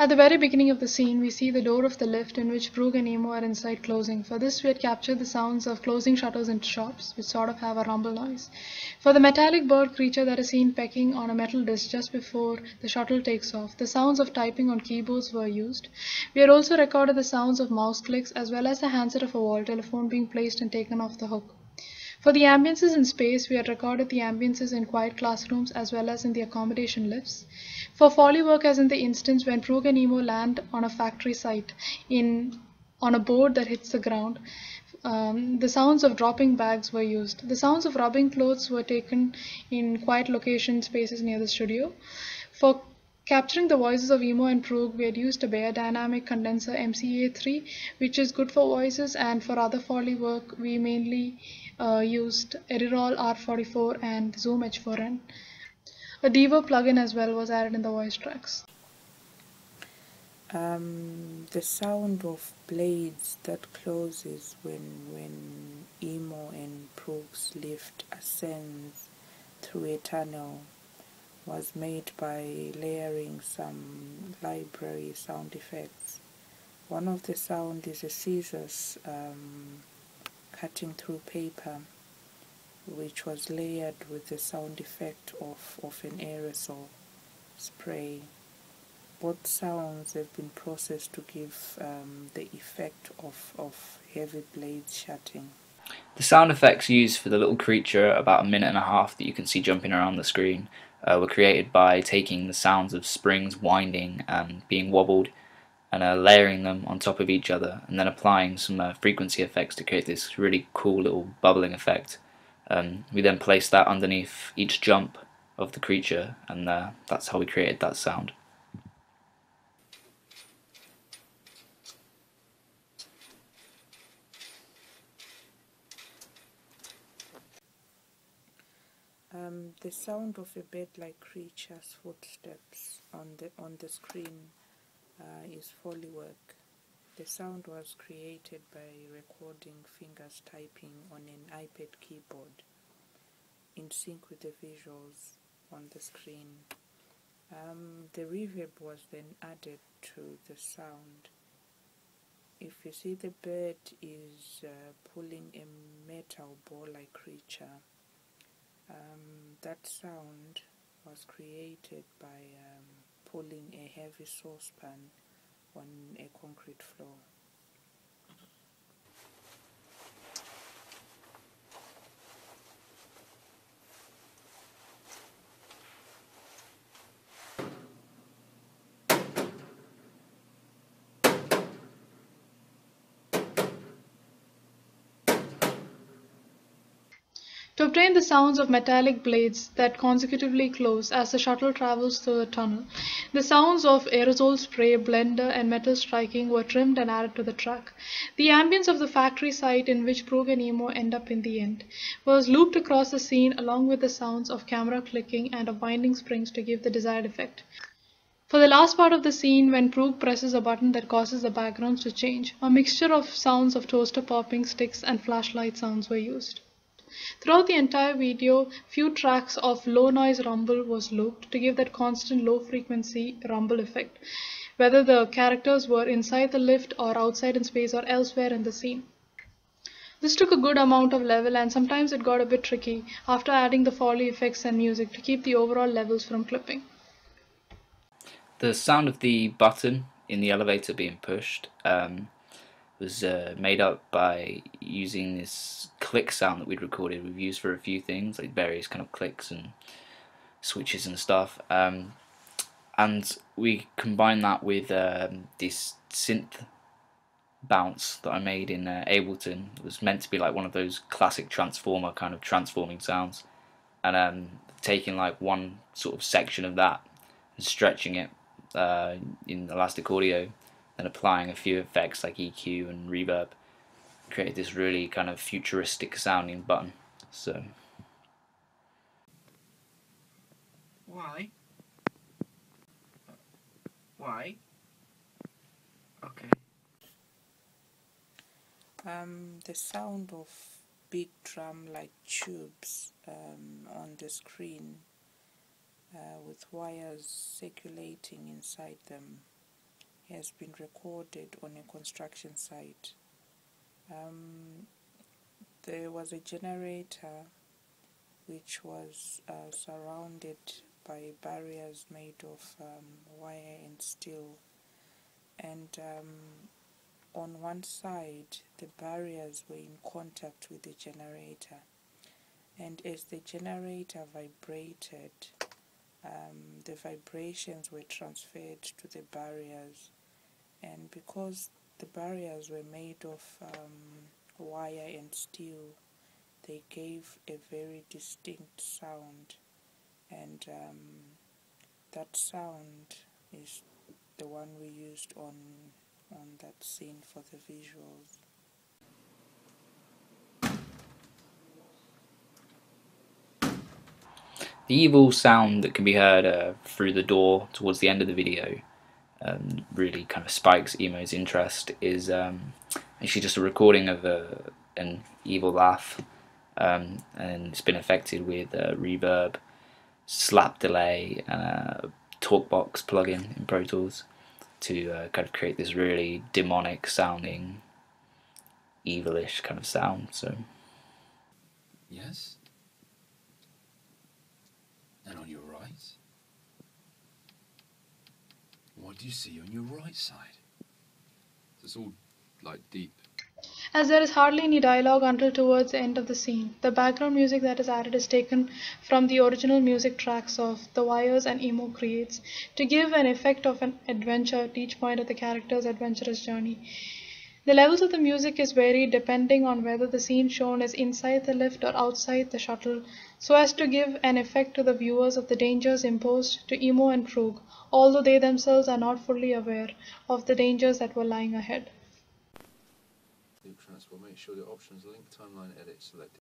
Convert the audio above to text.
At the very beginning of the scene, we see the door of the lift in which Brooke and Emo are inside closing. For this, we had captured the sounds of closing shutters in shops, which sort of have a rumble noise. For the metallic bird creature that is seen pecking on a metal disc just before the shuttle takes off, the sounds of typing on keyboards were used. We had also recorded the sounds of mouse clicks as well as the handset of a wall telephone being placed and taken off the hook. For the ambiences in space, we had recorded the ambiences in quiet classrooms as well as in the accommodation lifts. For foley work, as in the instance when Prog and Emo land on a factory site on a board that hits the ground, the sounds of dropping bags were used. The sounds of rubbing clothes were taken in quiet location spaces near the studio. For capturing the voices of Emo and Prog, we had used a Bayer Dynamic Condenser MCA3, which is good for voices, and for other foley work, we mainly used Edirol R44 and Zoom H4n. A Devo plugin as well was added in the voice tracks. The sound of blades that closes when Emo and Prog's lift ascends through a tunnel was made by layering some library sound effects. One of the sound is a scissors cutting through paper, which was layered with the sound effect of an aerosol spray. Both sounds have been processed to give the effect of heavy blades shutting. The sound effects used for the little creature, about a minute and a half that you can see jumping around the screen, were created by taking the sounds of springs winding and being wobbled and layering them on top of each other, and then applying some frequency effects to create this really cool little bubbling effect. We then placed that underneath each jump of the creature, and that's how we created that sound. The sound of a bird-like creature's footsteps on the screen is foley work. The sound was created by recording fingers typing on an iPad keyboard in sync with the visuals on the screen. The reverb was then added to the sound. If you see, the bird is pulling a metal ball-like creature. That sound was created by pulling a heavy saucepan on a concrete floor. To obtain the sounds of metallic blades that consecutively close as the shuttle travels through the tunnel, the sounds of aerosol spray, blender, and metal striking were trimmed and added to the track. The ambience of the factory site in which Prog and Emo end up in the end was looped across the scene along with the sounds of camera clicking and of winding springs to give the desired effect. For the last part of the scene, when Prog presses a button that causes the backgrounds to change, a mixture of sounds of toaster popping, sticks, and flashlight sounds were used. Throughout the entire video, few tracks of low noise rumble was looped to give that constant low frequency rumble effect, whether the characters were inside the lift or outside in space or elsewhere in the scene. This took a good amount of level, and sometimes it got a bit tricky after adding the foley effects and music to keep the overall levels from clipping. The sound of the button in the elevator being pushed was made up by using this click sound that we'd recorded. We've used for a few things, like various kind of clicks and switches and stuff, and we combined that with this synth bounce that I made in Ableton. It was meant to be like one of those classic transformer kind of transforming sounds, and taking like one sort of section of that and stretching it in Elastic Audio, and applying a few effects like EQ and reverb, created this really kind of futuristic sounding button. So Why? Why? Okay. The sound of big drum-like tubes on the screen with wires circulating inside them has been recorded on a construction site. There was a generator which was surrounded by barriers made of wire and steel, and on one side the barriers were in contact with the generator, and as the generator vibrated, the vibrations were transferred to the barriers, and because the barriers were made of wire and steel, they gave a very distinct sound, and that sound is the one we used on that scene for the visuals. The evil sound that can be heard through the door towards the end of the video really kind of spikes Emo's interest is actually just a recording of an evil laugh, and it's been affected with reverb, slap delay, and a talkbox plugin in Pro Tools to kind of create this really demonic sounding, evilish kind of sound. So yes, and on your right, what do you see on your right side? It's all like deep. As there is hardly any dialogue until towards the end of the scene. The background music that is added is taken from the original music tracks of The Wires and Emo creates to give an effect of an adventure at each point of the character's adventurous journey. The levels of the music is varied depending on whether the scene shown is inside the lift or outside the shuttle, so as to give an effect to the viewers of the dangers imposed to Emo and Frog, although they themselves are not fully aware of the dangers that were lying ahead. Loop transform, make sure the options link timeline edit selected.